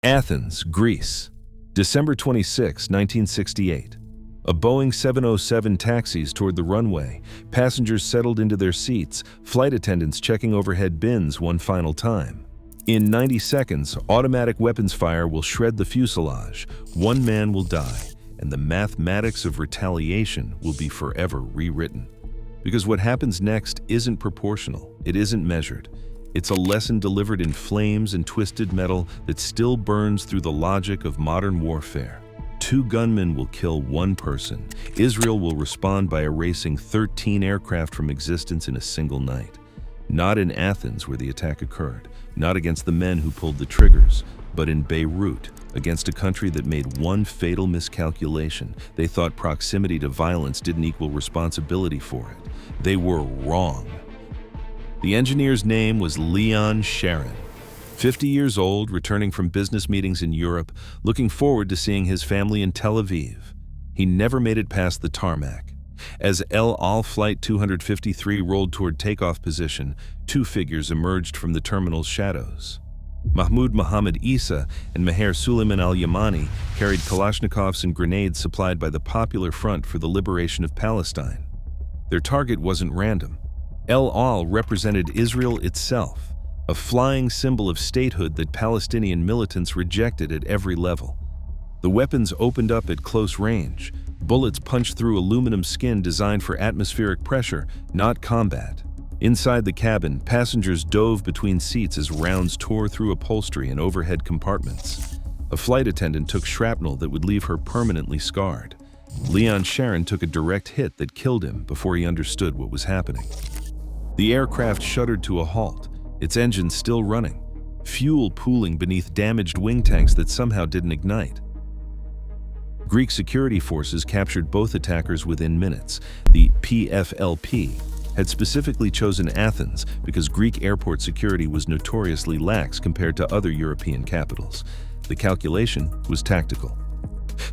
Athens, Greece, December 26, 1968. A Boeing 707 taxis toward the runway. Passengers settled into their seats, flight attendants checking overhead bins one final time. In 90 seconds, automatic weapons fire will shred the fuselage. One man will die, and the mathematics of retaliation will be forever rewritten. Because what happens next isn't proportional, it isn't measured. It's a lesson delivered in flames and twisted metal that still burns through the logic of modern warfare. 2 gunmen will kill 1 person. Israel will respond by erasing 13 aircraft from existence in a single night. Not in Athens where the attack occurred, not against the men who pulled the triggers, but in Beirut, against a country that made one fatal miscalculation. They thought proximity to violence didn't equal responsibility for it. They were wrong. The engineer's name was Leon Sharon. 50 years old, returning from business meetings in Europe, looking forward to seeing his family in Tel Aviv. He never made it past the tarmac. As El Al Flight 253 rolled toward takeoff position, 2 figures emerged from the terminal's shadows. Mahmoud Mohammed Isa and Meher Suleiman al-Yamani carried Kalashnikovs and grenades supplied by the Popular Front for the Liberation of Palestine. Their target wasn't random. El Al represented Israel itself, a flying symbol of statehood that Palestinian militants rejected at every level. The weapons opened up at close range. Bullets punched through aluminum skin designed for atmospheric pressure, not combat. Inside the cabin, passengers dove between seats as rounds tore through upholstery and overhead compartments. A flight attendant took shrapnel that would leave her permanently scarred. Leon Sharon took a direct hit that killed him before he understood what was happening. The aircraft shuddered to a halt, its engines still running, fuel pooling beneath damaged wing tanks that somehow didn't ignite. Greek security forces captured both attackers within minutes. The PFLP had specifically chosen Athens because Greek airport security was notoriously lax compared to other European capitals. The calculation was tactical.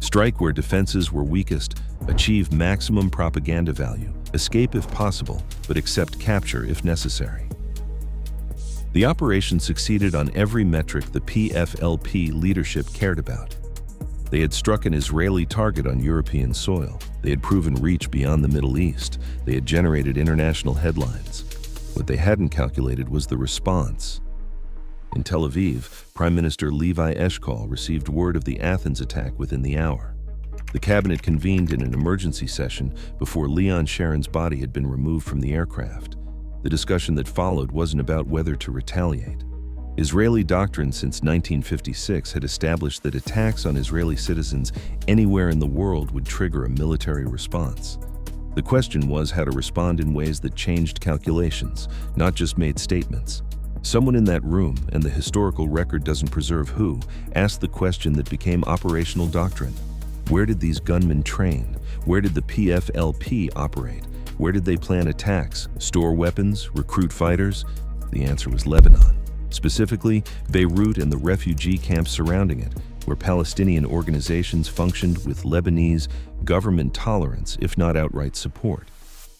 Strike where defenses were weakest, achieve maximum propaganda value, escape if possible, but accept capture if necessary. The operation succeeded on every metric the PFLP leadership cared about. They had struck an Israeli target on European soil. They had proven reach beyond the Middle East. They had generated international headlines. What they hadn't calculated was the response. In Tel Aviv, Prime Minister Levi Eshkol received word of the Athens attack within the hour. The cabinet convened in an emergency session before Leon Sharon's body had been removed from the aircraft. The discussion that followed wasn't about whether to retaliate. Israeli doctrine since 1956 had established that attacks on Israeli citizens anywhere in the world would trigger a military response. The question was how to respond in ways that changed calculations, not just made statements. Someone in that room, and the historical record doesn't preserve who, asked the question that became operational doctrine. Where did these gunmen train? Where did the PFLP operate? Where did they plan attacks, store weapons, recruit fighters? The answer was Lebanon. Specifically, Beirut and the refugee camps surrounding it, where Palestinian organizations functioned with Lebanese government tolerance, if not outright support.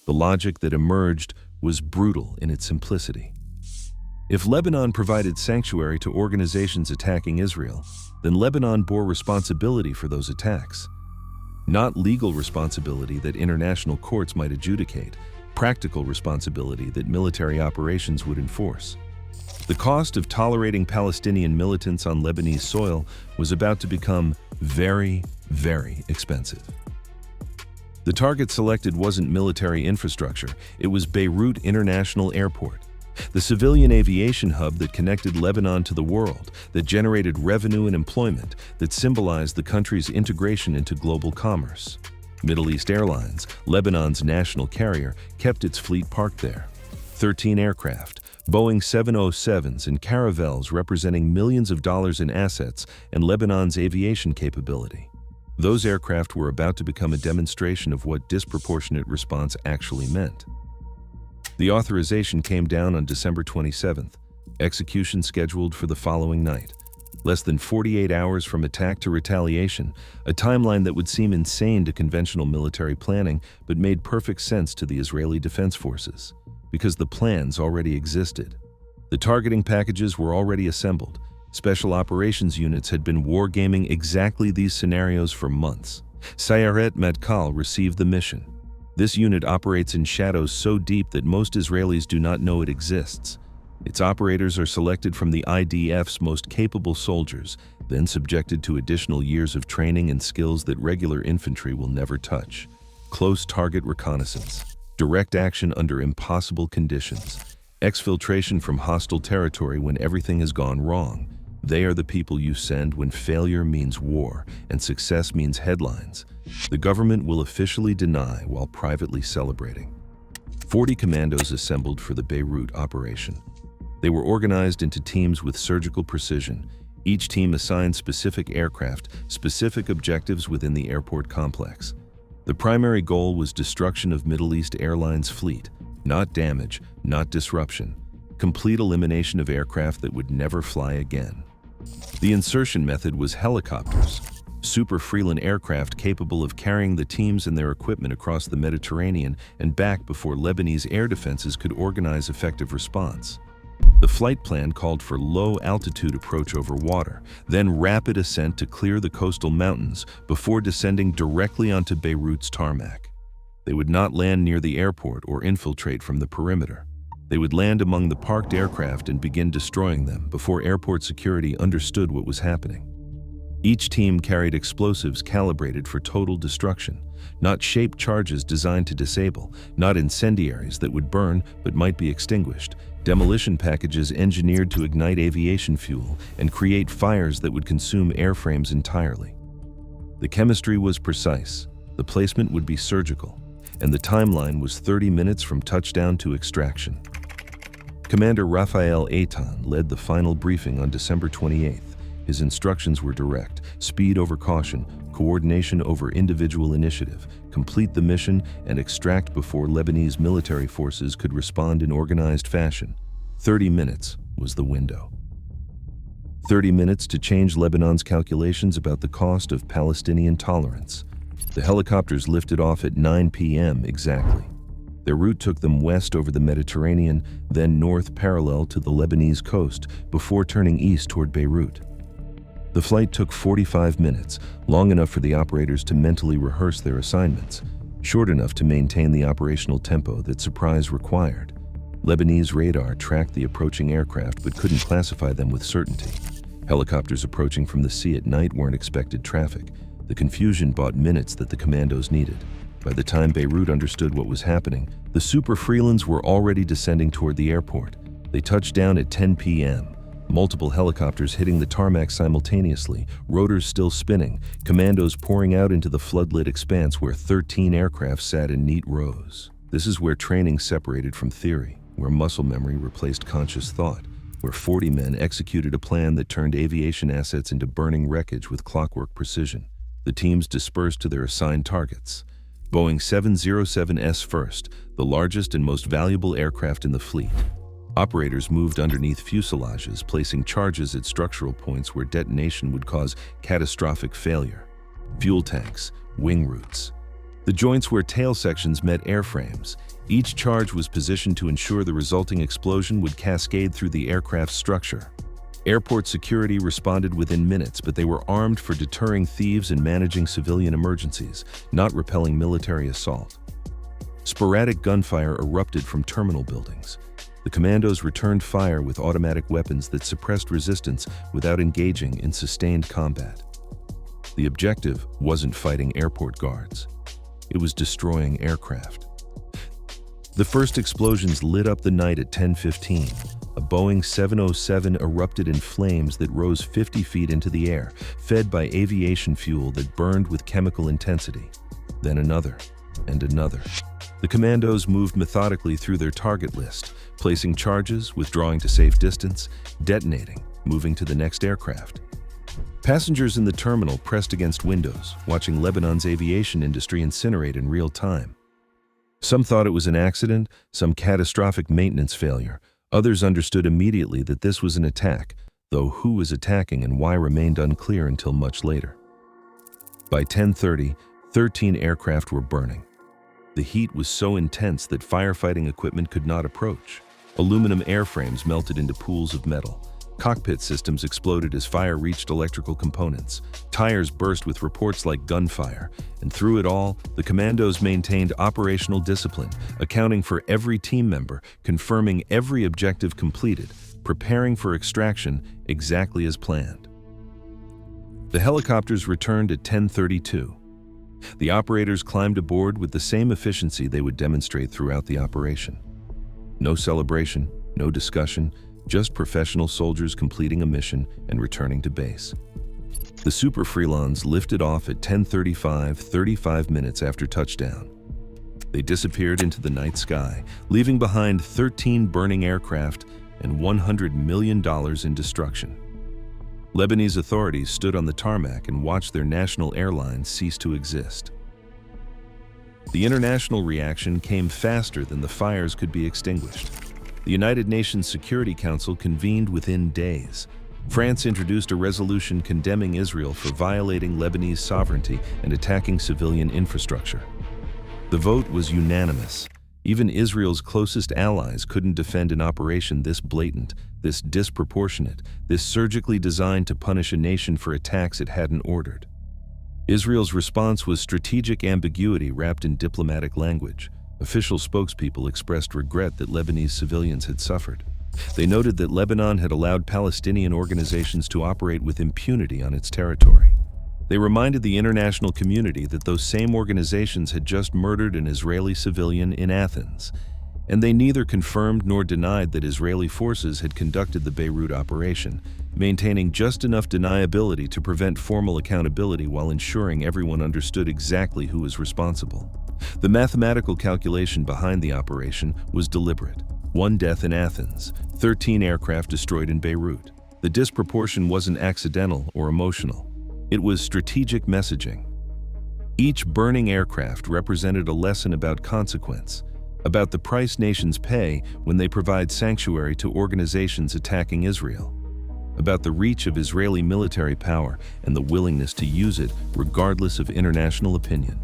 The logic that emerged was brutal in its simplicity. If Lebanon provided sanctuary to organizations attacking Israel, then Lebanon bore responsibility for those attacks. Not legal responsibility that international courts might adjudicate, practical responsibility that military operations would enforce. The cost of tolerating Palestinian militants on Lebanese soil was about to become very, very expensive. The target selected wasn't military infrastructure, it was Beirut International Airport, the civilian aviation hub that connected Lebanon to the world, that generated revenue and employment, that symbolized the country's integration into global commerce. Middle East Airlines, Lebanon's national carrier, kept its fleet parked there. 13 aircraft, Boeing 707s and Caravels representing millions of dollars in assets and Lebanon's aviation capability. Those aircraft were about to become a demonstration of what disproportionate response actually meant. The authorization came down on December 27th, execution scheduled for the following night. Less than 48 hours from attack to retaliation, a timeline that would seem insane to conventional military planning but made perfect sense to the Israeli Defense Forces, because the plans already existed. The targeting packages were already assembled, Special operations units had been wargaming exactly these scenarios for months. Sayeret Matkal received the mission. This unit operates in shadows so deep that most Israelis do not know it exists. Its operators are selected from the IDF's most capable soldiers, then subjected to additional years of training and skills that regular infantry will never touch. Close target reconnaissance, direct action under impossible conditions, exfiltration from hostile territory when everything has gone wrong. They are the people you send when failure means war and success means headlines. The government will officially deny while privately celebrating. 40 commandos assembled for the Beirut operation. They were organized into teams with surgical precision. Each team assigned specific aircraft, specific objectives within the airport complex. The primary goal was destruction of Middle East Airlines' fleet, not damage, not disruption. Complete elimination of aircraft that would never fly again. The insertion method was helicopters, Super Freeland aircraft capable of carrying the teams and their equipment across the Mediterranean and back before Lebanese air defenses could organize effective response. The flight plan called for low-altitude approach over water, then rapid ascent to clear the coastal mountains before descending directly onto Beirut's tarmac. They would not land near the airport or infiltrate from the perimeter. They would land among the parked aircraft and begin destroying them before airport security understood what was happening. Each team carried explosives calibrated for total destruction, not shaped charges designed to disable, not incendiaries that would burn but might be extinguished, demolition packages engineered to ignite aviation fuel and create fires that would consume airframes entirely. The chemistry was precise, the placement would be surgical, and the timeline was 30 minutes from touchdown to extraction. Commander Raphael Eitan led the final briefing on December 28th. His instructions were direct: speed over caution, coordination over individual initiative, complete the mission, and extract before Lebanese military forces could respond in organized fashion. 30 minutes was the window. 30 minutes to change Lebanon's calculations about the cost of Palestinian tolerance. The helicopters lifted off at 9 p.m. exactly. Their route took them west over the Mediterranean, then north parallel to the Lebanese coast, before turning east toward Beirut. The flight took 45 minutes, long enough for the operators to mentally rehearse their assignments, short enough to maintain the operational tempo that surprise required. Lebanese radar tracked the approaching aircraft but couldn't classify them with certainty. Helicopters approaching from the sea at night weren't expected traffic. The confusion bought minutes that the commandos needed. By the time Beirut understood what was happening, the Super Freelands were already descending toward the airport. They touched down at 10 p.m. Multiple helicopters hitting the tarmac simultaneously, rotors still spinning, commandos pouring out into the floodlit expanse where 13 aircraft sat in neat rows. This is where training separated from theory, where muscle memory replaced conscious thought, where 40 men executed a plan that turned aviation assets into burning wreckage with clockwork precision. The teams dispersed to their assigned targets. Boeing 707s first, the largest and most valuable aircraft in the fleet. Operators moved underneath fuselages, placing charges at structural points where detonation would cause catastrophic failure. Fuel tanks, wing roots. The joints where tail sections met airframes. Each charge was positioned to ensure the resulting explosion would cascade through the aircraft's structure. Airport security responded within minutes, but they were armed for deterring thieves and managing civilian emergencies, not repelling military assault. Sporadic gunfire erupted from terminal buildings. The commandos returned fire with automatic weapons that suppressed resistance without engaging in sustained combat. The objective wasn't fighting airport guards. It was destroying aircraft. The first explosions lit up the night at 10:15. A Boeing 707 erupted in flames that rose 50 feet into the air, fed by aviation fuel that burned with chemical intensity. Then another, and another. The commandos moved methodically through their target list, placing charges, withdrawing to safe distance, detonating, moving to the next aircraft. Passengers in the terminal pressed against windows, watching Lebanon's aviation industry incinerate in real time. Some thought it was an accident, some catastrophic maintenance failure. Others understood immediately that this was an attack, though who was attacking and why remained unclear until much later. By 10:30, 13 aircraft were burning. The heat was so intense that firefighting equipment could not approach. Aluminum airframes melted into pools of metal. Cockpit systems exploded as fire reached electrical components. Tires burst with reports like gunfire. And through it all, the commandos maintained operational discipline, accounting for every team member, confirming every objective completed, preparing for extraction exactly as planned. The helicopters returned at 10:32. The operators climbed aboard with the same efficiency they would demonstrate throughout the operation. No celebration, no discussion, just professional soldiers completing a mission and returning to base. The Super Freelons lifted off at 10:35, 35 minutes after touchdown. They disappeared into the night sky, leaving behind 13 burning aircraft and $100 million in destruction. Lebanese authorities stood on the tarmac and watched their national airline cease to exist. The international reaction came faster than the fires could be extinguished. The United Nations Security Council convened within days. France introduced a resolution condemning Israel for violating Lebanese sovereignty and attacking civilian infrastructure. The vote was unanimous. Even Israel's closest allies couldn't defend an operation this blatant, this disproportionate, this surgically designed to punish a nation for attacks it hadn't ordered. Israel's response was strategic ambiguity wrapped in diplomatic language. Official spokespeople expressed regret that Lebanese civilians had suffered. They noted that Lebanon had allowed Palestinian organizations to operate with impunity on its territory. They reminded the international community that those same organizations had just murdered an Israeli civilian in Athens, and they neither confirmed nor denied that Israeli forces had conducted the Beirut operation, maintaining just enough deniability to prevent formal accountability while ensuring everyone understood exactly who was responsible. The mathematical calculation behind the operation was deliberate. 1 death in Athens, 13 aircraft destroyed in Beirut. The disproportion wasn't accidental or emotional. It was strategic messaging. Each burning aircraft represented a lesson about consequence, about the price nations pay when they provide sanctuary to organizations attacking Israel, about the reach of Israeli military power and the willingness to use it regardless of international opinion.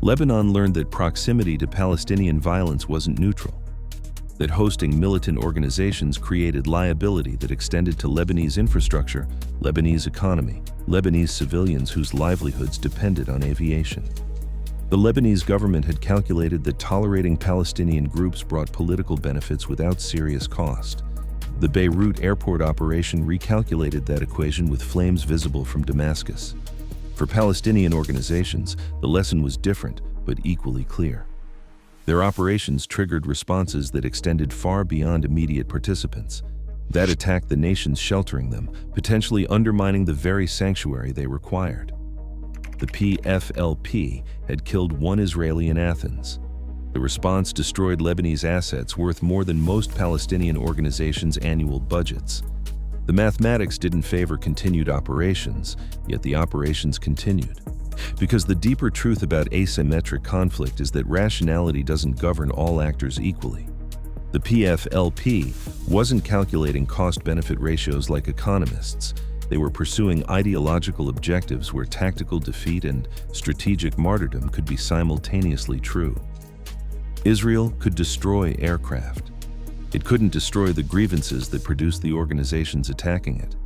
Lebanon learned that proximity to Palestinian violence wasn't neutral, that hosting militant organizations created liability that extended to Lebanese infrastructure, Lebanese economy, Lebanese civilians whose livelihoods depended on aviation. The Lebanese government had calculated that tolerating Palestinian groups brought political benefits without serious cost. The Beirut airport operation recalculated that equation with flames visible from Damascus. For Palestinian organizations, the lesson was different but equally clear. Their operations triggered responses that extended far beyond immediate participants. That attacked the nations sheltering them, potentially undermining the very sanctuary they required. The PFLP had killed 1 Israeli in Athens. The response destroyed Lebanese assets worth more than most Palestinian organizations' annual budgets. The mathematics didn't favor continued operations, yet the operations continued. Because the deeper truth about asymmetric conflict is that rationality doesn't govern all actors equally. The PFLP wasn't calculating cost-benefit ratios like economists. They were pursuing ideological objectives where tactical defeat and strategic martyrdom could be simultaneously true. Israel could destroy aircraft. It couldn't destroy the grievances that produced the organizations attacking it.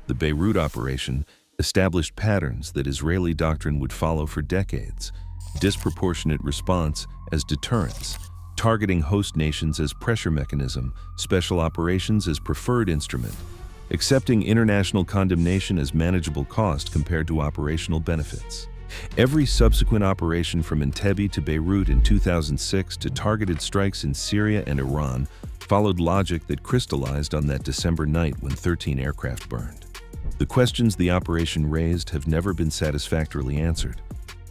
The Beirut operation established patterns that Israeli doctrine would follow for decades: disproportionate response as deterrence, targeting host nations as pressure mechanism, special operations as preferred instrument, accepting international condemnation as manageable cost compared to operational benefits. Every subsequent operation from Entebbe to Beirut in 2006 to targeted strikes in Syria and Iran followed logic that crystallized on that December night when 13 aircraft burned. The questions the operation raised have never been satisfactorily answered.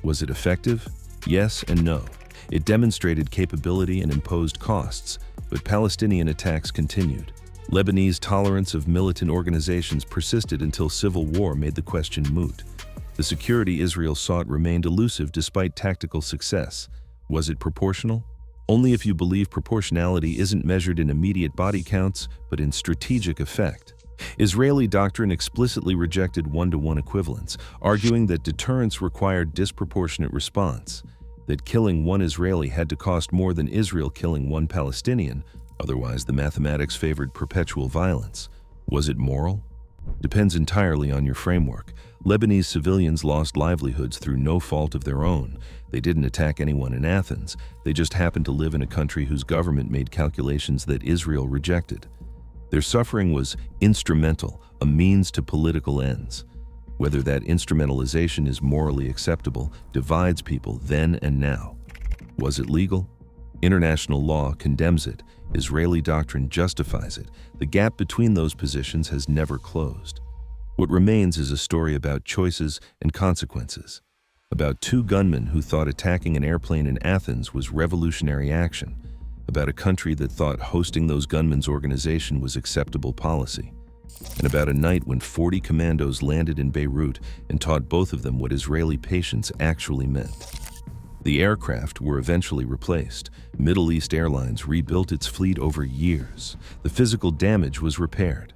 Was it effective? Yes and no. It demonstrated capability and imposed costs, but Palestinian attacks continued. Lebanese tolerance of militant organizations persisted until civil war made the question moot. The security Israel sought remained elusive despite tactical success. Was it proportional? Only if you believe proportionality isn't measured in immediate body counts, but in strategic effect. Israeli doctrine explicitly rejected one-to-one equivalence, arguing that deterrence required disproportionate response, that killing 1 Israeli had to cost more than Israel killing 1 Palestinian, Otherwise, the mathematics favored perpetual violence. Was it moral? Depends entirely on your framework. Lebanese civilians lost livelihoods through no fault of their own. They didn't attack anyone in Athens. They just happened to live in a country whose government made calculations that Israel rejected. Their suffering was instrumental, a means to political ends. Whether that instrumentalization is morally acceptable divides people then and now. Was it legal? International law condemns it. Israeli doctrine justifies it. The gap between those positions has never closed. What remains is a story about choices and consequences. About two gunmen who thought attacking an airplane in Athens was revolutionary action. About a country that thought hosting those gunmen's organization was acceptable policy. And about a night when 40 commandos landed in Beirut and taught both of them what Israeli patience actually meant. The aircraft were eventually replaced. Middle East Airlines rebuilt its fleet over years. The physical damage was repaired.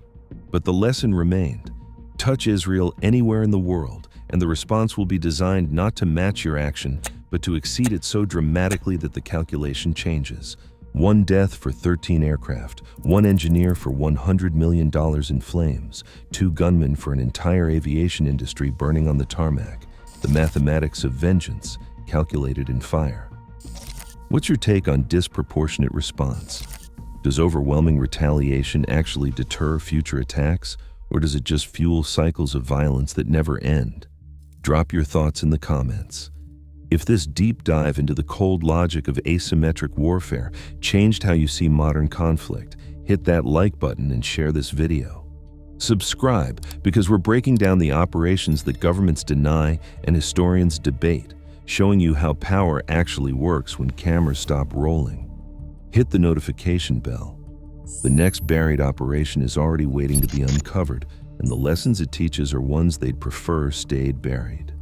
But the lesson remained. Touch Israel anywhere in the world, and the response will be designed not to match your action, but to exceed it so dramatically that the calculation changes. 1 death for 13 aircraft, 1 engineer for $100 million in flames, 2 gunmen for an entire aviation industry burning on the tarmac. The mathematics of vengeance, calculated in fire. What's your take on disproportionate response? Does overwhelming retaliation actually deter future attacks, or does it just fuel cycles of violence that never end? Drop your thoughts in the comments. If this deep dive into the cold logic of asymmetric warfare changed how you see modern conflict, hit that like button and share this video. Subscribe, because we're breaking down the operations that governments deny and historians debate, showing you how power actually works when cameras stop rolling. Hit the notification bell. The next buried operation is already waiting to be uncovered, and the lessons it teaches are ones they'd prefer stayed buried.